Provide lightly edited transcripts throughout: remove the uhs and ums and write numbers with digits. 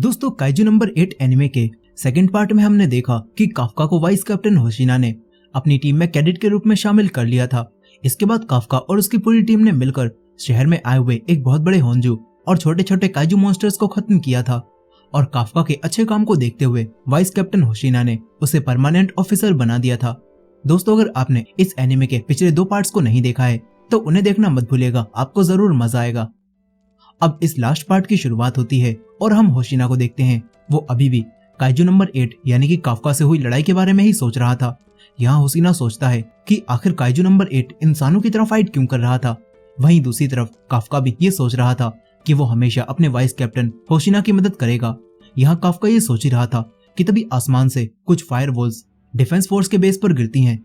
दोस्तों kaiju number 8 anime के second part में हमने देखा कि काफ्का को वाइस कैप्टन होशिना ने अपनी टीम में कैडेट के रूप में शामिल कर लिया था। इसके बाद काफ्का और उसकी पूरी टीम ने मिलकर शहर में आए हुए एक बहुत बड़े होंजू और छोटे छोटे काइजू मॉन्स्टर्स को खत्म किया था। और काफ्का के अच्छे काम को देखते हुए वाइस कैप्टन होशिना ने उसे परमानेंट ऑफिसर बना दिया था। दोस्तों अगर आपने इस एनिमे के पिछले 2 पार्ट्स को नहीं देखा है तो उन्हें देखना मत भूलिएगा, आपको जरूर मजा आएगा। अब इस लास्ट पार्ट की शुरुआत होती है और हम होशिना को देखते हैं। वो अभी भी काइजू नंबर 8 यानी कि काफ्का से हुई लड़ाई के बारे में ही सोच रहा था। यहाँ होशिना सोचता है कि आखिर काइजू नंबर 8 इंसानों की तरह फाइट क्यों कर रहा था। वहीं दूसरी तरफ काफ्का भी ये सोच रहा था कि वो हमेशा अपने वाइस कैप्टन होशिना की मदद करेगा। यहाँ काफ्का ये सोच ही रहा था कि तभी आसमान से कुछ फायर वॉल्स डिफेंस फोर्स के बेस पर गिरती हैं,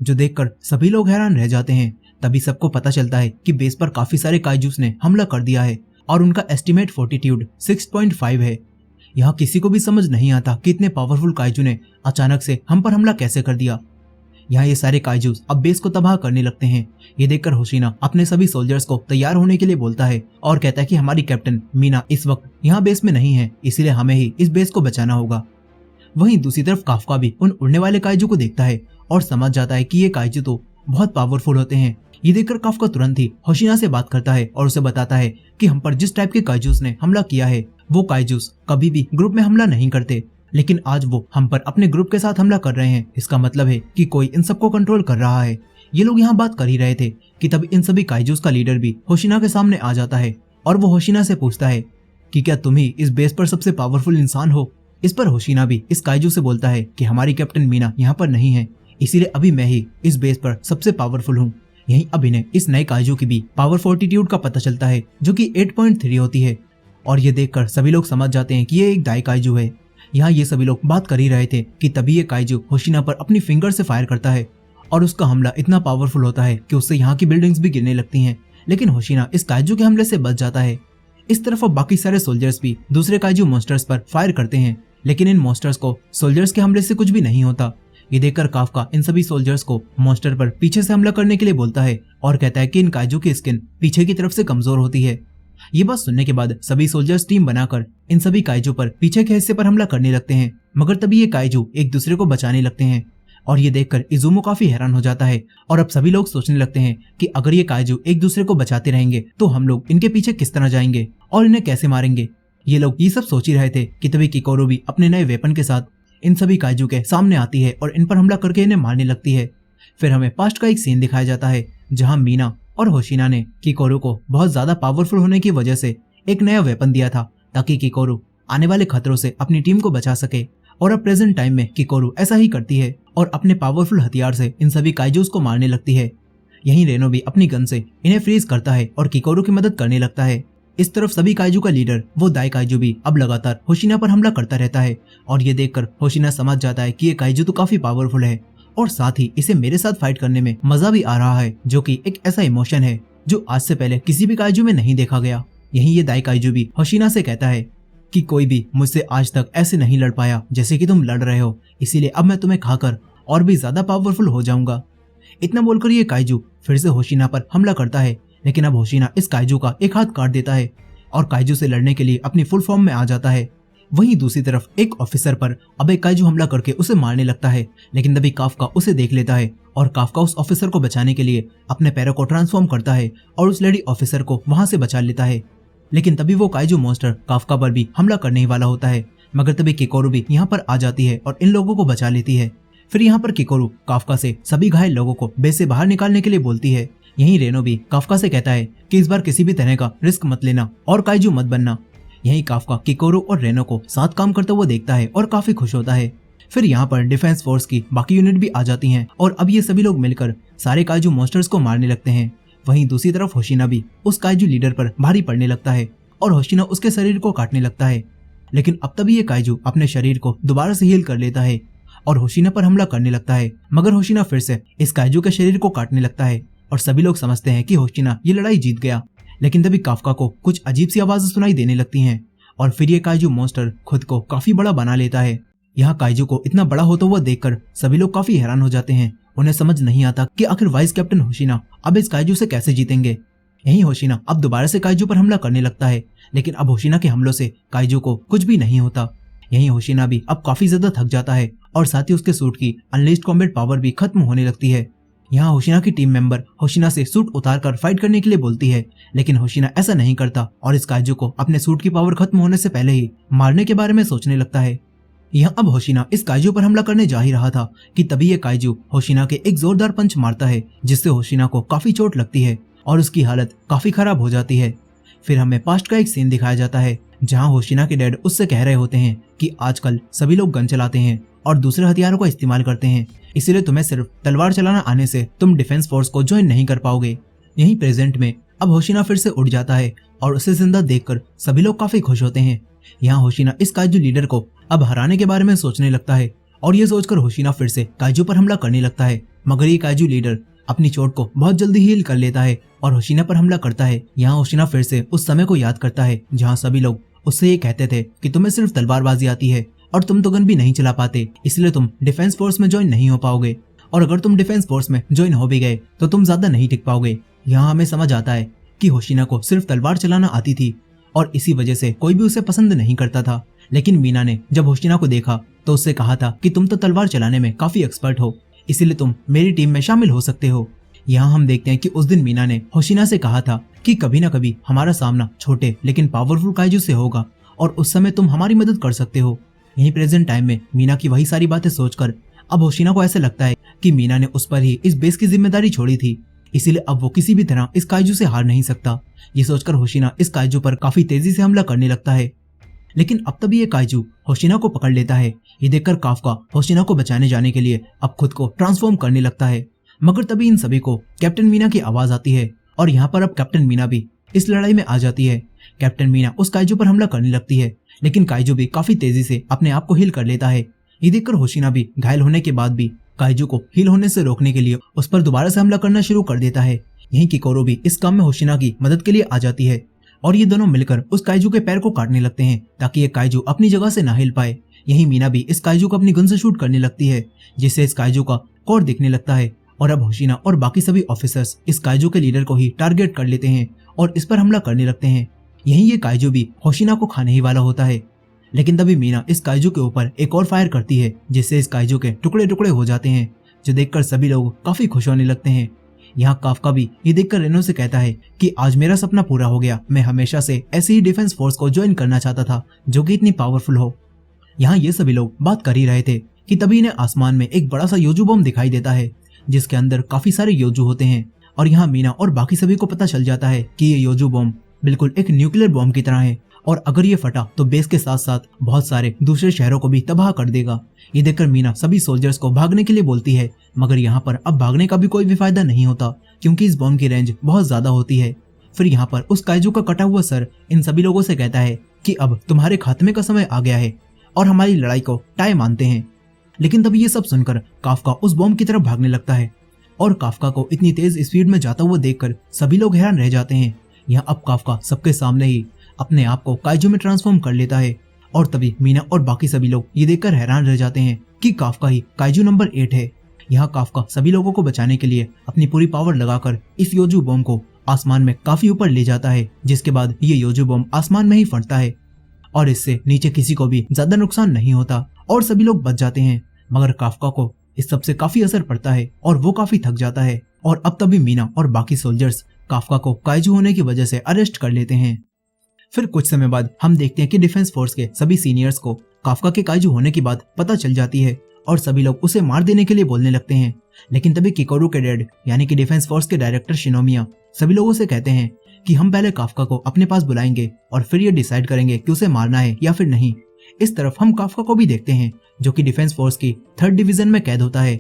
जो देखकर सभी लोग हैरान रह जाते हैं। तभी सबको पता चलता है कि बेस पर काफी सारे काइजूस ने हमला कर दिया है और उनका एस्टिमेट फोर्टिट्यूड 6.5 है। यहाँ किसी को भी समझ नहीं आता कि इतने पावरफुल काइजू ने अचानक से हम पर हमला कैसे कर दिया। यहाँ ये सारे काइजूस अब बेस को तबाह करने लगते हैं। ये देखकर होशिना अपने सभी सोल्जर्स को तैयार होने के लिए बोलता है और कहता है कि हमारी कैप्टन मीना इस वक्त यहाँ बेस में नहीं है, इसलिए हमें ही इस बेस को बचाना होगा। वहीं दूसरी तरफ काफ्का भी उन उड़ने वाले काइजू को देखता है और समझ जाता है कि ये काइजू तो बहुत पावरफुल होते हैं। ये देखकर काफ्का तुरंत ही होशिना से बात करता है और उसे बताता है कि हम पर जिस टाइप के काइजूस ने हमला किया है वो काइजूस कभी भी ग्रुप में हमला नहीं करते, लेकिन आज वो हम पर अपने ग्रुप के साथ हमला कर रहे हैं। इसका मतलब है कि कोई इन सबको कंट्रोल कर रहा है। ये लोग यहाँ बात कर ही रहे थे कि तब इन सभी काइजूस का लीडर भी होशिना के सामने आ जाता है और वो होशिना से पूछता है कि क्या तुम ही इस बेस पर सबसे पावरफुल इंसान हो। इस पर होशिना भी इस काइजू से बोलता है कि हमारी कैप्टन मीना यहाँ पर नहीं है, इसीलिए अभी मैं ही इस बेस पर सबसे पावरफुल हूँ। यहीं अब इन्हें इस नए काइजू की भी पावर फोर्टिट्यूड का पता चलता है जो कि 8.3 होती है। और ये देखकर सभी लोग समझ जाते हैं कि ये एक दाई काइजू है। यहाँ ये सभी लोग बात कर ही रहे थे कि तभी ये काइजू होशिना पर अपनी फिंगर से फायर करता है और उसका हमला इतना पावरफुल होता है कि उससे यहाँ की बिल्डिंग्स भी गिरने लगती हैं। लेकिन होशिना इस काइजू के हमले से बच जाता है। इस तरफ अब बाकी सारे सोल्जर्स भी दूसरे काइजू मॉन्स्टर्स पर फायर करते हैं, लेकिन इन मॉन्स्टर्स को सोल्जर्स के हमले से कुछ भी नहीं होता। ये देखकर काफ्का इन सभी सोल्जर्स को मॉन्स्टर पर पीछे से हमला करने के लिए बोलता है और कहता है कि इन काइजू की स्किन पीछे की तरफ से कमजोर होती है। ये बात सुनने के बाद सभी सोल्जर्स टीम बनाकर इन सभी काइजू पर पीछे के हिस्से पर हमला करने लगते हैं, मगर तभी ये काइजू एक दूसरे को बचाने लगते हैं। और ये देखकर इजुमो काफी हैरान हो जाता है और अब सभी लोग सोचने लगते हैं कि अगर ये काइजू एक दूसरे को बचाते रहेंगे तो हम लोग इनके पीछे किस तरह जाएंगे और इन्हें कैसे मारेंगे। ये लोग ये सब सोच ही रहे थे कि तभी किकोरो भी अपने नए वेपन के साथ इन सभी काइजू के सामने आती है और इन पर हमला करके इन्हें मारने लगती है। फिर हमें पास्ट का एक सीन दिखाया जाता है जहां मीना और होशिना ने किकोरो को बहुत ज्यादा पावरफुल होने की वजह से एक नया वेपन दिया था ताकि किकोरो आने वाले खतरों से अपनी टीम को बचा सके। और अब प्रेजेंट टाइम में किकोरो ऐसा ही करती है और अपने पावरफुल हथियार से इन सभी काइजूस को मारने लगती है। यहीं रेनो भी अपनी गन से इन्हें फ्रीज करता है और किकोरो की मदद करने लगता है। इस तरफ सभी काइजू का लीडर वो दाई काइजू भी अब लगातार होशिना पर हमला करता रहता है और ये देखकर होशिना समझ जाता है कि ये काइजू तो काफी पावरफुल है और साथ ही इसे मेरे साथ फाइट करने में मजा भी आ रहा है, जो कि एक ऐसा इमोशन है जो आज से पहले किसी भी काइजू में नहीं देखा गया। यहीं ये दाई काइजू भी होशिना से कहता है कि कोई भी मुझसे आज तक ऐसे नहीं लड़ पाया जैसे कि तुम लड़ रहे हो, इसीलिए अब मैं तुम्हें खाकर और भी ज्यादा पावरफुल हो जाऊंगा। इतना बोलकर ये काइजू फिर से होशिना पर हमला करता है, लेकिन अब होशिना इस काइजू का एक हाथ काट देता है और काइजू से लड़ने के लिए अपनी फुल फॉर्म में आ जाता है। वहीं दूसरी तरफ एक ऑफिसर पर अब एक काइजू हमला करके उसे मारने लगता है, लेकिन तभी काफ्का उसे देख लेता है और काफ्का उस ऑफिसर को बचाने के लिए अपने पैरों को ट्रांसफॉर्म करता है और उस लेडी ऑफिसर को वहां से बचा लेता है। लेकिन तभी वो काइजू मॉन्स्टर काफ्का पर भी हमला करने ही वाला होता है, मगर तभी किकोरो भी यहाँ पर आ जाती है और इन लोगों को बचा लेती है। फिर यहाँ पर किकोरो काफ्का से सभी घायल लोगों को बेस से बाहर निकालने के लिए बोलती है। यहीं रेनो भी काफ्का से कहता है कि इस बार किसी भी तरह का रिस्क मत लेना और काइजू मत बनना। यहीं काफ्का किकोरो और रेनो को साथ काम करते हुए देखता है और काफी खुश होता है। फिर यहाँ पर डिफेंस फोर्स की बाकी यूनिट भी आ जाती हैं और अब ये सभी लोग मिलकर सारे काइजू मॉन्स्टर्स को मारने लगते हैं। वहीं दूसरी तरफ होशिना भी उस काइजू लीडर पर भारी पड़ने लगता है और होशिना उसके शरीर को काटने लगता है, लेकिन अब तभी ये काइजू अपने शरीर को दोबारा से हील कर लेता है और होशिना पर हमला करने लगता है, मगर होशिना फिर से इस काइजू के शरीर को काटने लगता है और सभी लोग समझते हैं कि होशिना ये लड़ाई जीत गया। लेकिन तभी काफ्का को कुछ अजीब सी आवाजें सुनाई देने लगती हैं और फिर ये काइजू मॉन्स्टर खुद को काफी बड़ा बना लेता है। यहाँ काइजू को इतना बड़ा होता हुआ देखकर सभी लोग काफी हैरान हो जाते हैं। उन्हें समझ नहीं आता कि आखिर वाइस कैप्टन होशिना अब इस काइजू से कैसे जीतेंगे। यही होशिना अब दोबारा से काइजू पर हमला करने लगता है, लेकिन अब होशिना के हमलों से काइजू को कुछ भी नहीं होता। यही होशिना भी अब काफी ज्यादा थक जाता है और साथ ही उसके सूट की अनलीस्ड कॉम्बैट पावर भी खत्म होने लगती है। यहाँ होशिना की टीम मेंबर होशिना से सूट उतारकर फाइट करने के लिए बोलती है, लेकिन होशिना ऐसा नहीं करता और इस काइजू को अपने सूट की पावर खत्म होने से पहले ही मारने के बारे में सोचने लगता है। यहाँ अब होशिना इस काइजू पर हमला करने जा ही रहा था कि तभी ये काइजू होशिना के एक जोरदार पंच मारता है, जिससे होशिना को काफी चोट लगती है और उसकी हालत काफी खराब हो जाती है। फिर हमें पास्ट का एक सीन दिखाया जाता है जहाँ होशिना के डैड उससे कह रहे होते हैं कि आजकल सभी लोग गन चलाते हैं और दूसरे हथियारों का इस्तेमाल करते हैं, इसीलिए तुम्हें सिर्फ तलवार चलाना आने से तुम डिफेंस फोर्स को ज्वाइन नहीं कर पाओगे। यहीं प्रेजेंट में अब होशिना फिर से उठ जाता है और उसे जिंदा देखकर सभी लोग काफी खुश होते हैं। यहाँ होशिना इस काइजू लीडर को अब हराने के बारे में सोचने लगता है और ये सोचकर होशिना फिर से काइजू पर हमला करने लगता है, मगर ये काइजू लीडर अपनी चोट को बहुत जल्दी हील कर लेता है और होशिना पर हमला करता है। यहाँ होशिना फिर से उस समय को याद करता है जहाँ सभी लोग उससे ये कहते थे कि तुम्हें सिर्फ तलवारबाजी आती है और तुम तो गन भी नहीं चला पाते, इसलिए तुम डिफेंस फोर्स में ज्वाइन नहीं हो पाओगे, और अगर तुम डिफेंस फोर्स में ज्वाइन हो भी गए तो तुम ज्यादा नहीं टिक पाओगे। यहाँ हमें समझ आता है कि होशिना को सिर्फ तलवार चलाना आती थी और इसी वजह से कोई भी उसे पसंद नहीं करता था। लेकिन मीना ने जब होशिना को देखा तो उससे कहा था कि तुम तो तलवार चलाने में काफी एक्सपर्ट हो, इसीलिए तुम मेरी टीम में शामिल हो सकते हो। यहाँ हम देखते हैं कि उस दिन मीना ने होशिना से कहा था कि कभी ना कभी हमारा सामना छोटे लेकिन पावरफुल काइजू से होगा और उस समय तुम हमारी मदद कर सकते हो। यही प्रेजेंट टाइम में मीना की वही सारी बातें सोचकर अब होशिना को ऐसा लगता है कि मीना ने उस पर ही इस बेस की जिम्मेदारी छोड़ी थी, इसीलिए अब वो किसी भी तरह इस काइजू से हार नहीं सकता। ये सोचकर होशिना इस काइजू पर काफी तेजी से हमला करने लगता है, लेकिन अब तभी ये काइजू होशिना को पकड़ लेता है। ये देखकर काफका होशिना को बचाने जाने के लिए अब खुद को ट्रांसफॉर्म करने लगता है, मगर तभी इन सभी को कैप्टन मीना की आवाज आती है और यहाँ पर अब कैप्टन मीना भी इस लड़ाई में आ जाती है। कैप्टन मीना उस काइजू पर हमला करने लगती है, लेकिन काइजू भी काफी तेजी से अपने आप को हील कर लेता है। ये देखकर होशिना भी घायल होने के बाद भी काइजू को हील होने से रोकने के लिए उस पर दोबारा से हमला करना शुरू कर देता है। यहीं किकोरो भी इस काम में होशिना की मदद के लिए आ जाती है और ये दोनों मिलकर उस काइजू के पैर को काटने लगते हैं ताकि ये काइजू अपनी जगह से ना हिल पाए। यहीं मीना भी इस काइजू को अपनी गन से शूट करने लगती है, जिससे इस काइजू का कोर दिखने लगता है और अब होशिना और बाकी सभी ऑफिसर्स इस काइजू के लीडर को ही टारगेट कर लेते हैं और इस पर हमला करने लगते हैं। यहीं ये काइजू भी होशिना को खाने ही वाला होता है, लेकिन तभी मीना इस काइजू के ऊपर एक और फायर करती है, जिससे इस काइजू के टुकड़े टुकड़े हो जाते हैं, जो देखकर सभी लोग काफी खुश होने लगते हैं। यहाँ काफका भी ये देखकर रेनो से कहता है कि आज मेरा सपना पूरा हो गया, मैं हमेशा से ऐसे ही डिफेंस फोर्स को ज्वाइन करना चाहता था जो कि इतनी पावरफुल हो। यहाँ ये सभी लोग बात कर ही रहे थे कि तभी इन्हें आसमान में एक बड़ा सा योजू बम दिखाई देता है, जिसके अंदर काफी सारे योजू होते हैं और यहाँ मीना और बाकी सभी को पता चल जाता है कि ये योजू बम बिल्कुल एक न्यूक्लियर बम की तरह है और अगर ये फटा तो बेस के साथ साथ बहुत सारे दूसरे शहरों को भी तबाह कर देगा। ये देखकर मीना सभी सोल्जर्स को भागने के लिए बोलती है, मगर यहाँ पर अब भागने का भी कोई भी फायदा नहीं होता क्योंकि इस बम की रेंज बहुत ज्यादा होती है। फिर यहाँ पर उस काइजू का कटा हुआ सर इन सभी लोगों से कहता है कि अब तुम्हारे खात्मे का समय आ गया है और हमारी लड़ाई को टाई मानते हैं। लेकिन तभी ये सब सुनकर काफका उस बम की तरफ भागने लगता है और काफका को इतनी तेज स्पीड में जाता हुआ देखकर सभी लोग हैरान रह जाते हैं। यहाँ अब काफका सबके सामने ही अपने आप को काइजू में ट्रांसफॉर्म कर लेता है और तभी मीना और बाकी सभी लोग ये देखकर हैरान रह जाते हैं कि काफका ही काइजू नंबर 8 है। यहाँ काफका सभी लोगों को बचाने के लिए अपनी पूरी पावर लगाकर इस योजू बम को आसमान में काफी ऊपर ले जाता है, जिसके बाद ये योजू बम आसमान में ही फटता है और इससे नीचे किसी को भी ज्यादा नुकसान नहीं होता और सभी लोग बच जाते हैं। मगर काफका को इस सबसे काफी असर पड़ता है और वो काफी थक जाता है और अब तभी मीना और बाकी सोल्जर्स काफका को काइजू होने की वजह से अरेस्ट कर लेते हैं। फिर कुछ समय बाद हम देखते हैं कि डिफेंस फोर्स के सभी सीनियर्स को काफका के काइजू होने की बात पता चल जाती है और सभी लोग उसे मार देने के लिए बोलने लगते हैं। लेकिन तभी किकोरू के डैड यानी कि डिफेंस फोर्स के डायरेक्टर शिनोमिया सभी लोगों से कहते हैं कि हम पहले काफका को अपने पास बुलाएंगे और फिर ये डिसाइड करेंगे कि उसे मारना है या फिर नहीं। इस तरफ हम काफका को भी देखते हैं जो कि डिफेंस फोर्स की 3rd डिवीजन में कैद होता है।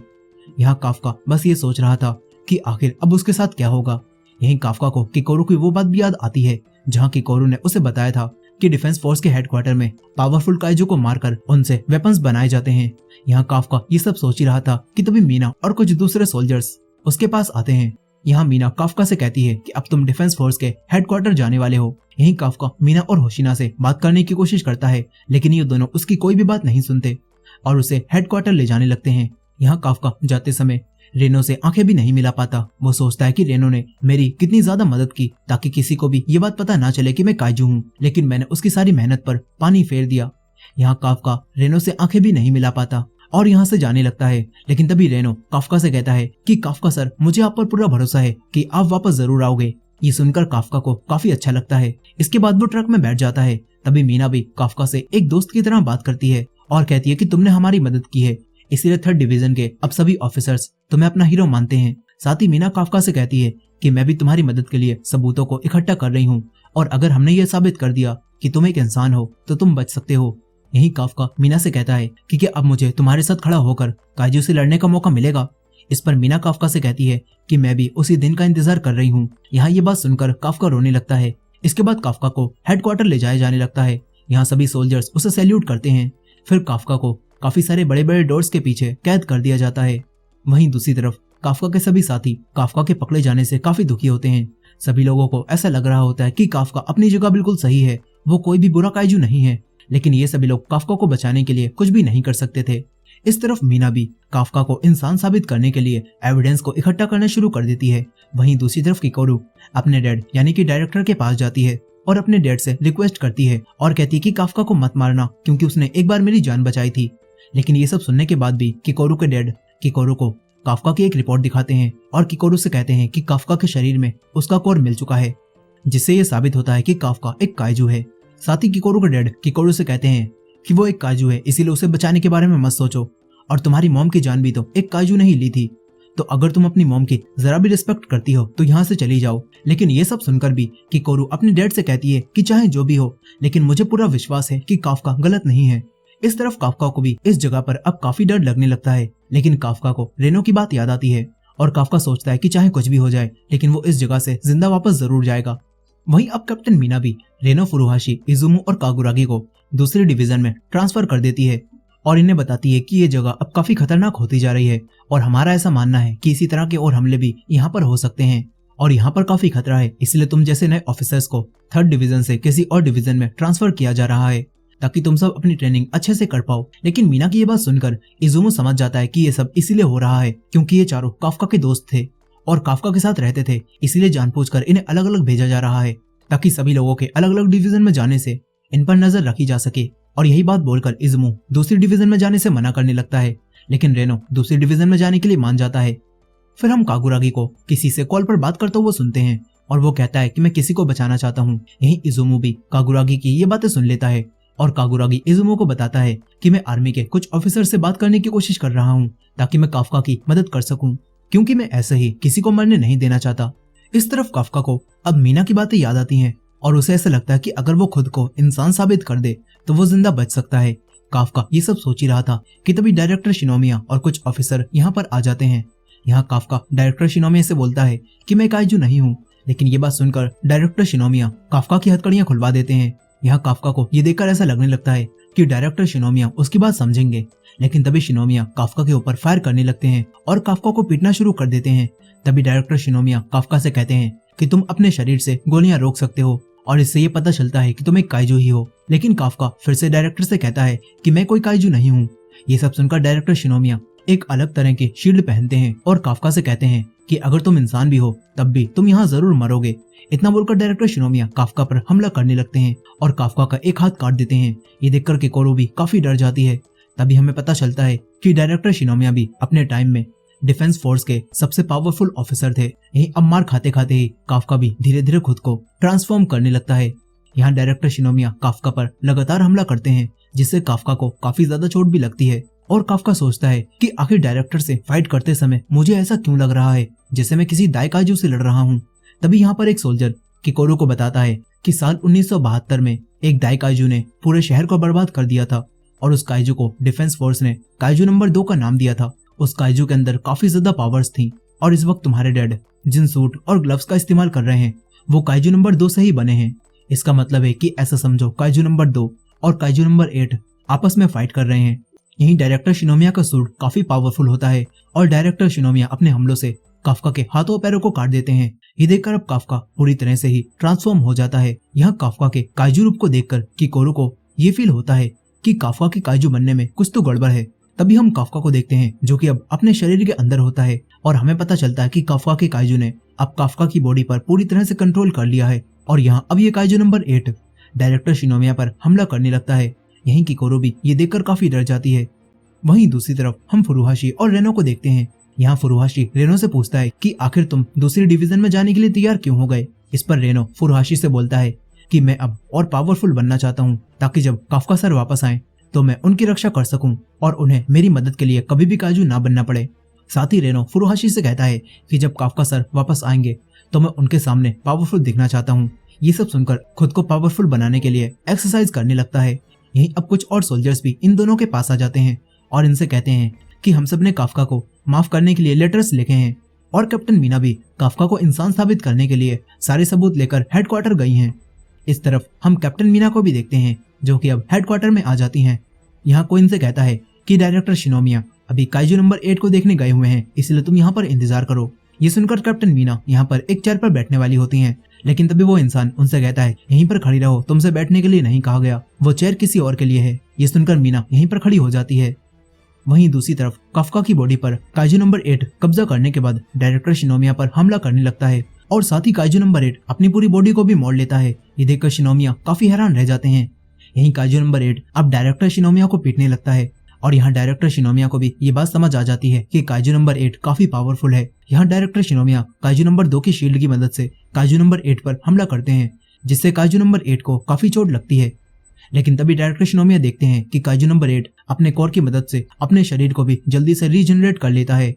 यहाँ काफका बस ये सोच रहा था कि आखिर अब उसके साथ क्या होगा। यहीं काफका को किकोरू की वो बात भी याद आती है जहाँ किकोरू ने उसे बताया था कि डिफेंस फोर्स के हेडक्वार्टर में पावरफुल काइजू को मारकर उनसे वेपन्स बनाए जाते हैं। यहाँ काफका ये सब सोच ही रहा था कि तभी मीना और कुछ दूसरे सोल्जर्स उसके पास आते हैं। यहाँ मीना काफका से कहती है कि अब तुम डिफेंस फोर्स के हेडक्वार्टर जाने वाले हो। यहीं काफका मीना और होशिना से बात करने की कोशिश करता है, लेकिन ये दोनों उसकी कोई भी बात नहीं सुनते और उसे हेडक्वार्टर ले जाने लगते हैं। यहाँ काफका जाते समय रेनो से आंखें भी नहीं मिला पाता। वो सोचता है कि रेनो ने मेरी कितनी ज्यादा मदद की ताकि किसी को भी ये बात पता ना चले कि मैं काइजू हूँ, लेकिन मैंने उसकी सारी मेहनत पर पानी फेर दिया। यहाँ काफका रेनो से आंखें भी नहीं मिला पाता और यहाँ से जाने लगता है। लेकिन तभी रेनो काफका से कहता है कि काफका सर, मुझे आप पर पूरा भरोसा है कि आप वापस जरूर आओगे। ये सुनकर काफका को काफी अच्छा लगता है। इसके बाद वो ट्रक में बैठ जाता है। तभी मीना भी काफका से एक दोस्त की तरह बात करती है और कहती है कि तुमने हमारी मदद की है, इसीलिए 3rd डिवीजन के अब सभी ऑफिसर्स तुम्हें अपना हीरो मानते हैं। साथ ही मीना काफका से कहती है कि मैं भी तुम्हारी मदद के लिए सबूतों को इकट्ठा कर रही हूँ और अगर हमने ये साबित कर दिया कि तुम एक इंसान हो तो तुम बच सकते हो। यही काफका मीना से कहता है कि क्या अब मुझे तुम्हारे साथ खड़ा होकर काइजू से लड़ने का मौका मिलेगा। इस पर मीना काफका से कहती है कि मैं भी उसी दिन का इंतजार कर रही हूँ। यहाँ ये बात सुनकर काफका रोने लगता है। इसके बाद काफका को हेडक्वार्टर ले जाया जाने लगता है। यहाँ सभी सोल्जर्स उसे सैल्यूट करते हैं। फिर काफका को काफी सारे बड़े बड़े डोर्स के पीछे कैद कर दिया जाता है। वहीं दूसरी तरफ काफका के सभी साथी काफका के पकड़े जाने से काफी दुखी होते हैं। सभी लोगों को ऐसा लग रहा होता है कि काफका अपनी जगह बिल्कुल सही है, वो कोई भी बुरा काइजू नहीं है, लेकिन ये सभी लोग काफका को बचाने के लिए कुछ भी नहीं कर सकते थे। इस तरफ मीना भी काफका को इंसान साबित करने के लिए एविडेंस को इकट्ठा करना शुरू कर देती है। वहीं दूसरी तरफ किकोरू अपने डैड यानी कि डायरेक्टर के पास जाती है और अपने डैड से रिक्वेस्ट करती है और कहती है कि काफका को मत मारना क्योंकि उसने एक बार मेरी जान बचाई थी। लेकिन ये सब सुनने के बाद भी किकोरू के डैड किकोरू को काफका की एक रिपोर्ट दिखाते हैं और किकोरू से कहते हैं कि काफका के शरीर में उसका कोर मिल चुका है, जिससे ये साबित होता है कि काफका एक काइजू है। साथ ही किकोरू के डैड किकोरू से कहते हैं कि वो एक काइजू है, इसीलिए उसे बचाने के बारे में मत सोचो, और तुम्हारी मॉम की जान भी तो एक काइजू ने ही ली थी, तो अगर तुम अपनी मॉम की जरा भी रिस्पेक्ट करती हो तो यहाँ से चली जाओ। लेकिन ये सब सुनकर भी किकोरू अपने डैड से कहती है कि चाहे जो भी हो, लेकिन मुझे पूरा विश्वास है कि काफका गलत नहीं है। इस तरफ काफका को भी इस जगह पर अब काफी डर लगने लगता है, लेकिन काफका को रेनो की बात याद आती है और काफका सोचता है कि चाहे कुछ भी हो जाए लेकिन वो इस जगह से जिंदा वापस जरूर जाएगा। वहीं अब कैप्टन मीना भी रेनो, फुरुहाशी, इजुमु और कागुरागी को दूसरे डिवीजन में ट्रांसफर कर देती है और इन्हें बताती है कि ये जगह अब काफी खतरनाक होती जा रही है और हमारा ऐसा मानना है कि इसी तरह के और हमले भी यहाँ पर हो सकते हैं और यहाँ पर काफी खतरा है, इसलिए तुम जैसे नए ऑफिसर्स को 3rd डिवीजन से किसी और डिवीजन में ट्रांसफर किया जा रहा है ताकि तुम सब अपनी ट्रेनिंग अच्छे से कर पाओ। लेकिन मीना की ये बात सुनकर इजुमु समझ जाता है कि ये सब इसीलिए हो रहा है क्योंकि ये चारों काफका के दोस्त थे और काफका के साथ रहते थे, इसीलिए जानबूझकर इन्हें अलग अलग भेजा जा रहा है ताकि सभी लोगों के अलग अलग डिवीजन में जाने से इन पर नजर रखी जा सके। और यही बात बोलकर इजुमु दूसरी डिवीजन में जाने से मना करने लगता है, लेकिन रेनो दूसरी डिवीजन में जाने के लिए मान जाता है। फिर हम कागुरागी को किसी से कॉल पर बात करते हुए सुनते हैं और वो कहता है कि मैं किसी को बचाना चाहता हूँ। यही इजुमु भी कागुरागी की ये बातें सुन लेता है और कागुरागी इजुमु को बताता है कि मैं आर्मी के कुछ ऑफिसर से बात करने की कोशिश कर रहा हूँ ताकि मैं काफका की मदद कर सकूं, क्योंकि मैं ऐसे ही किसी को मरने नहीं देना चाहता। इस तरफ काफका को अब मीना की बातें याद आती हैं और उसे ऐसा लगता है कि अगर वो खुद को इंसान साबित कर दे तो वो जिंदा बच सकता है। काफका ये सब सोच ही रहा था कि तभी डायरेक्टर शिनोमिया और कुछ ऑफिसर यहाँ पर आ जाते हैं। यहाँ काफका डायरेक्टर शिनोमिया से बोलता है कि मैं काइजू नहीं हूँ, लेकिन ये बात सुनकर डायरेक्टर शिनोमिया काफका की हथकड़ियां खुलवा देते हैं। यहाँ काफका को ये देखकर ऐसा लगने लगता है कि डायरेक्टर शिनोमिया उसकी बात समझेंगे, लेकिन तभी शिनोमिया काफका के ऊपर फायर करने लगते हैं और काफका को पीटना शुरू कर देते हैं। तभी डायरेक्टर शिनोमिया काफका से कहते हैं कि तुम अपने शरीर से गोलियां रोक सकते हो और इससे ये पता चलता है कि तुम एक काइजू ही हो। लेकिन काफका फिर से डायरेक्टर से कहता है कि मैं कोई काइजू नहीं हूँ। ये सब सुनकर डायरेक्टर शिनोमिया एक अलग तरह के शील्ड पहनते हैं और काफका से कहते हैं कि अगर तुम इंसान भी हो तब भी तुम यहाँ जरूर मरोगे। इतना बोलकर डायरेक्टर शिनोमिया काफका पर हमला करने लगते हैं और काफका का एक हाथ काट देते हैं। ये देखकर किकोरू भी काफी डर जाती है। तभी हमें पता चलता है कि डायरेक्टर शिनोमिया भी अपने टाइम में डिफेंस फोर्स के सबसे पावरफुल ऑफिसर थे। यही अब मार खाते खाते ही काफका भी धीरे धीरे खुद को ट्रांसफॉर्म करने लगता है। यहाँ डायरेक्टर शिनोमिया काफका पर लगातार हमला करते हैं, जिससे काफका को काफी ज्यादा चोट भी लगती है और काफका सोचता है कि आखिर डायरेक्टर से फाइट करते समय मुझे ऐसा क्यों लग रहा है जैसे मैं किसी दाइकाइजू से लड़ रहा हूँ। तभी यहाँ पर एक सोल्जर किकोरू को बताता है कि साल 1972 में एक दाइकाइजू ने पूरे शहर को बर्बाद कर दिया था और उस काइजू को डिफेंस फोर्स ने काइजू नंबर 2 का नाम दिया था। उस काइजू के अंदर काफी ज्यादा पावर्स थी और इस वक्त तुम्हारे डैड जिन सूट और ग्लव्स का इस्तेमाल कर रहे हैं वो काइजू नंबर 2 से ही बने हैं। इसका मतलब है कि ऐसा समझो काइजू नंबर 2 और काइजू नंबर 8 आपस में फाइट कर रहे हैं। यहीं डायरेक्टर शिनोमिया का सूट काफी पावरफुल होता है और डायरेक्टर शिनोमिया अपने हमलों से काफका के हाथों पैरों को काट देते हैं। ये देखकर अब काफका पूरी तरह से ही ट्रांसफॉर्म हो जाता है। यहाँ काफका के काइजू रूप को देखकर किकोरू को ये फील होता है कि काफका के काइजू बनने में कुछ तो गड़बड़ है। तभी हम काफका को देखते हैं जो कि अब अपने शरीर के अंदर होता है और हमें पता चलता है कि काफका के काइजू ने अब काफका की बॉडी पर पूरी तरह से कंट्रोल कर लिया है और यहाँ अब ये काइजू नंबर 8 डायरेक्टर शिनोमिया पर हमला करने लगता है। यहीं किकोरू भी ये देखकर काफी डर जाती है। वहीं दूसरी तरफ हम फुरुहाशी और रेनो को देखते हैं। यहाँ फुरुहाशी रेनो से पूछता है कि आखिर तुम दूसरी डिवीजन में जाने के लिए तैयार क्यों हो गए। इस पर रेनो फुरुहाशी से बोलता है कि मैं अब और पावरफुल बनना चाहता हूँ ताकि जब काफका सर वापस आए तो मैं उनकी रक्षा कर सकूं और उन्हें मेरी मदद के लिए कभी भी काजू ना बनना पड़े। साथ ही रेनो फुरुहाशी से कहता है कि जब काफका सर वापस आएंगे तो मैं उनके सामने पावरफुल दिखना चाहता हूँ। ये सब सुनकर खुद को पावरफुल बनाने के लिए एक्सरसाइज करने लगता है। यहीं अब कुछ और सोल्जर्स भी इन दोनों के पास आ जाते हैं और इनसे कहते हैं कि हम सब ने काफका को माफ करने के लिए लेटर्स लिखे हैं और कैप्टन मीना भी काफका को इंसान साबित करने के लिए सारे सबूत लेकर हेडक्वार्टर गई हैं। इस तरफ हम कैप्टन मीना को भी देखते हैं जो कि अब हेडक्वार्टर में आ जाती हैं। यहाँ कोई इनसे कहता है कि डायरेक्टर शिनोमिया अभी काइजू नंबर 8 को देखने गए हुए हैं, इसलिए तुम यहाँ पर इंतजार करो। ये सुनकर कैप्टन मीना यहाँ पर एक चेयर पर बैठने वाली होती हैं, लेकिन तभी वो इंसान उनसे कहता है यहीं पर खड़ी रहो, तुमसे बैठने के लिए नहीं कहा गया, वो चेयर किसी और के लिए है। ये सुनकर मीना यहीं पर खड़ी हो जाती है। वहीं दूसरी तरफ काफका की बॉडी पर काइजू नंबर 8 कब्जा करने के बाद डायरेक्टर शिनोमिया पर हमला करने लगता है और साथ ही काइजू नंबर 8 अपनी पूरी बॉडी को भी मोड़ लेता है। ये देखकर शिनोमिया काफी हैरान रह जाते हैं। यहीं काइजू नंबर 8 अब डायरेक्टर शिनोमिया को पीटने लगता है और यहाँ डायरेक्टर शिनोमिया को भी ये बात समझ आ जाती है कि काइजू नंबर 8 काफी पावरफुल है। यहाँ डायरेक्टर शिनोमिया काइजू नंबर 2 की शील्ड की मदद से काइजू नंबर 8 पर हमला करते हैं, जिससे काइजू नंबर 8 को काफी चोट लगती है। लेकिन तभी डायरेक्टर शिनोमिया देखते हैं कि काइजू नंबर 8 अपने कोर की मदद से अपने शरीर को भी जल्दी से रीजनरेट कर लेता है।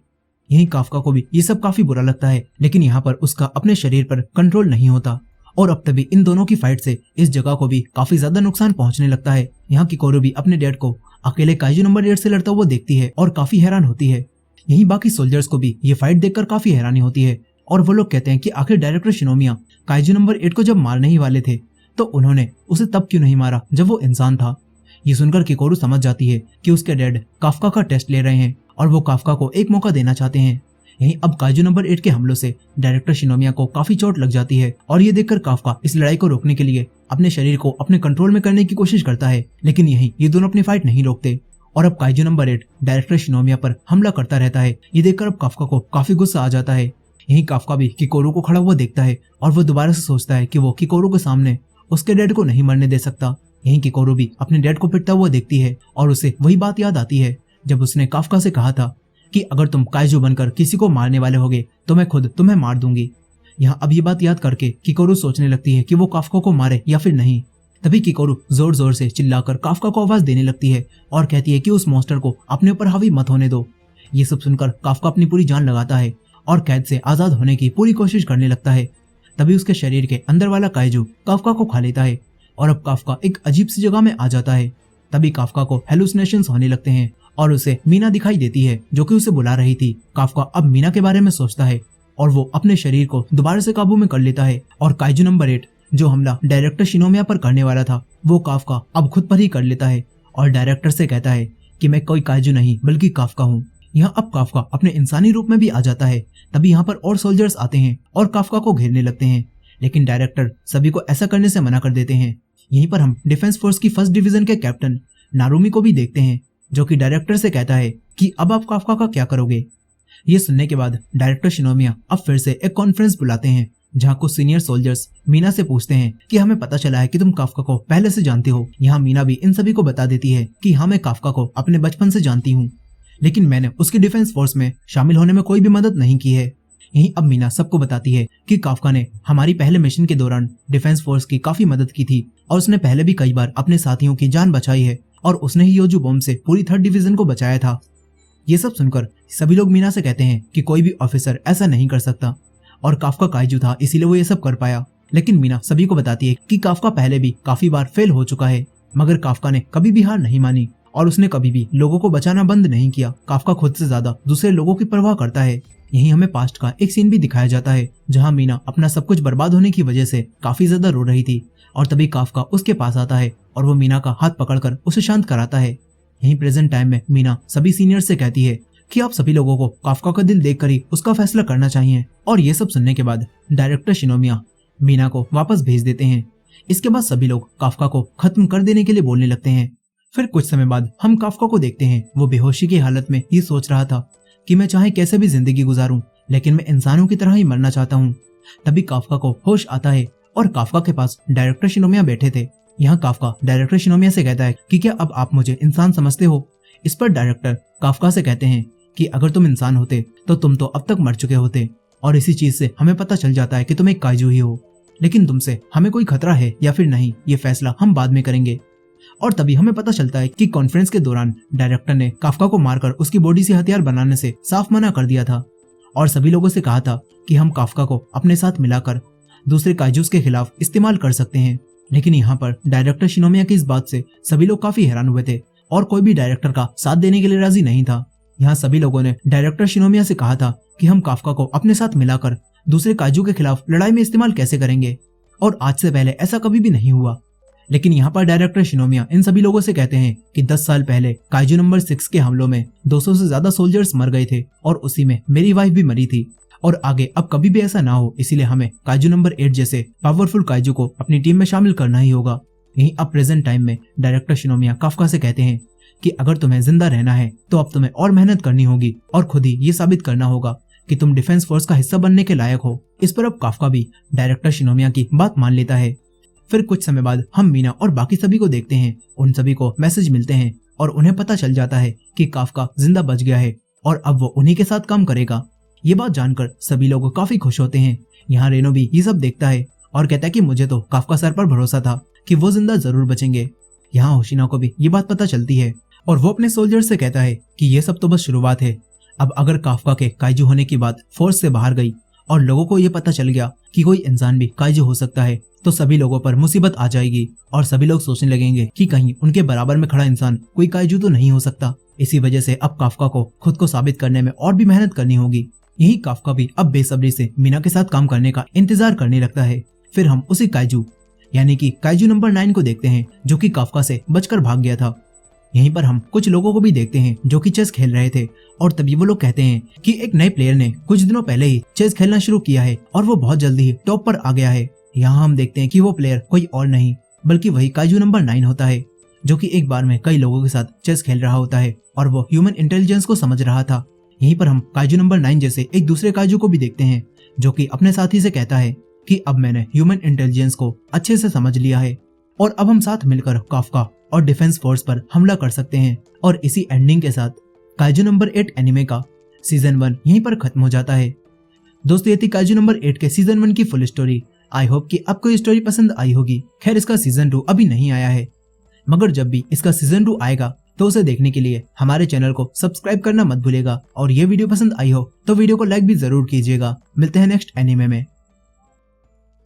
यहीं काफका को भी ये सब काफी बुरा लगता है, लेकिन यहाँ पर उसका अपने शरीर पर कंट्रोल नहीं होता और अब तभी इन दोनों की फाइट से इस जगह को भी काफी ज्यादा नुकसान पहुंचने लगता है। यहाँ किकोरू भी अपने डैड को अकेले काइजू नंबर 8 से लड़ता हुआ देखती है और काफी हैरान होती है। यहीं बाकी सोल्जर्स को भी ये फाइट देखकर काफी हैरानी होती है और वो लोग कहते हैं कि आखिर डायरेक्टर शिनोमिया काइजू नंबर 8 को जब मारने ही वाले थे तो उन्होंने उसे तब क्यों नहीं मारा जब वो इंसान था। ये सुनकर किकोरू समझ जाती है कि उसके डैड काफका का टेस्ट ले रहे हैं और वो काफका को एक मौका देना चाहते हैं। यहीं अब काइजू नंबर 8 के हमलों से डायरेक्टर शिनोमिया को काफी चोट लग जाती है और ये देखकर काफका इस लड़ाई को रोकने के लिए अपने शरीर को अपने कंट्रोल में करने की कोशिश करता है, लेकिन यहीं ये दोनों अपनी फाइट नहीं रोकते और अब काइजू नंबर 8 डायरेक्टर शिनोमिया पर हमला करता रहता है। ये देखकर अब काफका को काफी गुस्सा आ जाता है। यहीं काफका भी किकोरू को खड़ा हुआ देखता है और वो दोबारा से सोचता है कि वो किकोरू के सामने उसके डैड को नहीं मरने दे सकता। यहीं किकोरू भी अपने डैड को पिटता हुआ देखती है और उसे वही बात याद आती है जब उसने काफका से कहा था कि अगर तुम काइजू बनकर किसी को मारने वाले होगे तो मैं खुद तुम्हें मार दूंगी। यहाँ अब ये बात याद करके किकोरू सोचने लगती है कि वो काफका को मारे या फिर नहीं। तभी किकोरू जोर जोर से चिल्लाकर काफका को आवाज देने लगती है और कहती है कि उस मॉन्स्टर को अपने ऊपर हावी मत होने दो। ये सब सुनकर काफका अपनी पूरी जान लगाता है और कैद से आजाद होने की पूरी कोशिश करने लगता है। तभी उसके शरीर के अंदर वाला काइजू काफका को खा लेता है और अब काफका एक अजीब सी जगह में आ जाता है। तभी काफका को हेलुसिनेशंस होने लगते हैं और उसे मीना दिखाई देती है जो कि उसे बुला रही थी। काफका अब मीना के बारे में सोचता है और वो अपने शरीर को दोबारा से काबू में कर लेता है और काइजू नंबर 8 जो हमला डायरेक्टर शिनोमिया पर करने वाला था वो काफका अब खुद पर ही कर लेता है और डायरेक्टर से कहता है कि मैं कोई काइजू नहीं बल्कि काफका हूँ। यहाँ अब काफका अपने इंसानी रूप में भी आ जाता है। तभी यहाँ पर और सोल्जर्स आते हैं और काफका को घेरने लगते हैं, लेकिन डायरेक्टर सभी को ऐसा करने से मना कर देते हैं। यहीं पर हम डिफेंस फोर्स की 1st डिवीजन के कैप्टन नारुमी को भी देखते हैं जो कि डायरेक्टर से कहता है कि अब आप काफका का क्या करोगे। ये सुनने के बाद डायरेक्टर शिनोमिया अब फिर से एक कॉन्फ्रेंस बुलाते हैं जहाँ कुछ सीनियर सोल्जर्स मीना से पूछते हैं कि हमें पता चला है कि तुम काफका को पहले से जानते हो। यहाँ मीना भी इन सभी को बता देती है कि हाँ मैं काफका को अपने बचपन से जानती हूँ, लेकिन मैंने उसकी डिफेंस फोर्स में शामिल होने में कोई भी मदद नहीं की है। यहीं अब मीना सबको बताती है कि काफका ने हमारी पहले मिशन के दौरान डिफेंस फोर्स की काफी मदद की थी और उसने पहले भी कई बार अपने साथियों की जान बचाई है और उसने ही योजू बॉम्ब से पूरी 3rd डिवीजन को बचाया था। ये सब सुनकर सभी लोग मीना से कहते हैं कि कोई भी ऑफिसर ऐसा नहीं कर सकता और काफका काइजू था इसीलिए वो ये सब कर पाया। लेकिन मीना सभी को बताती है कि काफका पहले भी काफी बार फेल हो चुका है, मगर काफका ने कभी भी हार नहीं मानी और उसने कभी भी लोगों को बचाना बंद नहीं किया। काफका खुद से ज्यादा दूसरे लोगों की परवाह करता है। यहीं हमें पास्ट का एक सीन भी दिखाया जाता है जहां मीना अपना सब कुछ बर्बाद होने की वजह से काफी ज्यादा रो रही थी और तभी काफका उसके पास आता है और वो मीना का हाथ पकड़कर उसे शांत कराता है। यहीं प्रेजेंट टाइम में मीना सभी सीनियर से कहती है कि आप सभी लोगों को काफका का दिल देखकर ही उसका फैसला करना चाहिए और ये सब सुनने के बाद डायरेक्टर शिनोमिया मीना को वापस भेज देते हैं। इसके बाद सभी लोग काफका को खत्म कर देने के लिए बोलने लगते हैं। फिर कुछ समय बाद हम काफका को देखते हैं। वो बेहोशी की हालत में ये सोच रहा था कि मैं चाहे कैसे भी जिंदगी गुजारूं, लेकिन मैं इंसानों की तरह ही मरना चाहता हूँ। तभी काफका को होश आता है और काफका के पास डायरेक्टर शिनोमिया बैठे थे। यहाँ काफका डायरेक्टर शिनोमिया से कहता है कि क्या अब आप मुझे इंसान समझते हो। इस पर डायरेक्टर काफका से कहते हैं कि अगर तुम इंसान होते तो तुम तो अब तक मर चुके होते, और इसी चीज से हमें पता चल जाता है कि तुम एक काइजू ही हो। लेकिन तुमसे हमें कोई खतरा है या फिर नहीं, ये फैसला हम बाद में करेंगे। और तभी हमें पता चलता है कि कॉन्फ्रेंस के दौरान डायरेक्टर ने काफका को मारकर उसकी बॉडी से हथियार बनाने से साफ मना कर दिया था और सभी लोगों से कहा था कि हम काफका को अपने साथ मिलाकर दूसरे काइजूस के खिलाफ इस्तेमाल कर सकते हैं। लेकिन यहाँ पर डायरेक्टर शिनोमिया की इस बात से सभी लोग काफी हैरान हुए थे और कोई भी डायरेक्टर का साथ देने के लिए राजी नहीं था। यहाँ सभी लोगों ने डायरेक्टर शिनोमिया से कहा था कि हम काफका को अपने साथ मिलाकर दूसरे काइजू के खिलाफ लड़ाई में इस्तेमाल कैसे करेंगे, और आज से पहले ऐसा कभी भी नहीं हुआ। लेकिन यहाँ पर डायरेक्टर शिनोमिया इन सभी लोगों से कहते हैं कि 10 साल पहले काइजू नंबर 6 के हमलों में 200 से ज्यादा सोल्जर्स मर गए थे और उसी में मेरी वाइफ भी मरी थी, और आगे अब कभी भी ऐसा ना हो, इसीलिए हमें काइजू नंबर 8 जैसे पावरफुल काइजू को अपनी टीम में शामिल करना ही होगा। यही अब प्रेजेंट टाइम में डायरेक्टर शिनोमिया काफका से कहते हैं कि अगर तुम्हें जिंदा रहना है तो अब तुम्हें और मेहनत करनी होगी और खुद ही ये साबित करना होगा कि तुम डिफेंस फोर्स का हिस्सा बनने के लायक हो। इस पर अब काफका भी डायरेक्टर शिनोमिया की बात मान लेता है। फिर कुछ समय बाद हम मीना और बाकी सभी को देखते हैं। उन सभी को मैसेज मिलते हैं और उन्हें पता चल जाता है कि काफका जिंदा बच गया है और अब वो उन्हीं के साथ काम करेगा। ये बात जानकर सभी लोग काफी खुश होते हैं। यहाँ रेनो भी ये सब देखता है और कहता है कि मुझे तो काफका सर पर भरोसा था कि वो जिंदा जरूर बचेंगे। यहाँ होशिना को भी ये बात पता चलती है और वो अपने सोल्जर से कहता है कि ये सब तो बस शुरुआत है। अब अगर काफका के काइजू होने की बात फोर्स से बाहर गई और लोगों को ये पता चल गया कि कोई इंसान भी काइजू हो सकता है, तो सभी लोगों पर मुसीबत आ जाएगी और सभी लोग सोचने लगेंगे कि कहीं उनके बराबर में खड़ा इंसान कोई काइजू तो नहीं हो सकता। इसी वजह से अब काफका को खुद को साबित करने में और भी मेहनत करनी होगी। यही काफका भी अब बेसब्री से मीना के साथ काम करने का इंतजार करने लगता है। फिर हम उसी काइजू यानी कि काइजू नंबर 9 को देखते हैं जो कि काफका से बचकर भाग गया था। यहीं पर हम कुछ लोगों को भी देखते हैं जो कि चेस खेल रहे थे और तभी वो लोग कहते हैं कि एक नए प्लेयर ने कुछ दिनों पहले ही चेस खेलना शुरू किया है और वो बहुत जल्दी ही टॉप पर आ गया है। यहाँ हम देखते हैं कि वो प्लेयर कोई और नहीं बल्कि वही काइजू नंबर 9 होता है, जो कि एक बार में कई लोगों के साथ चेस खेल रहा होता है और वो ह्यूमन इंटेलिजेंस को समझ रहा था। यहीं पर हम काइजू नंबर 9 जैसे एक दूसरे काइजू को भी देखते हैं जो कि अपने साथी से कहता है कि अब मैंने ह्यूमन इंटेलिजेंस को अच्छे से समझ लिया है और अब हम साथ मिलकर काफका और डिफेंस फोर्स पर हमला कर सकते हैं। और इसी एंडिंग के साथ काइजू नंबर 8 एनिमे का सीजन 1 यहीं पर खत्म हो जाता है। दोस्तों, ये थी काइजू नंबर 8 के सीजन 1 की फुल स्टोरी। आई होप कि आपको ये स्टोरी पसंद आई होगी। खैर, इसका सीजन 2 अभी नहीं आया है, मगर जब भी इसका सीजन 2 आएगा तो उसे देखने के लिए हमारे चैनल को सब्सक्राइब करना मत भूलिएगा। और ये वीडियो पसंद आई हो तो वीडियो को लाइक भी जरूर कीजिएगा। मिलते हैं नेक्स्ट एनिमे में।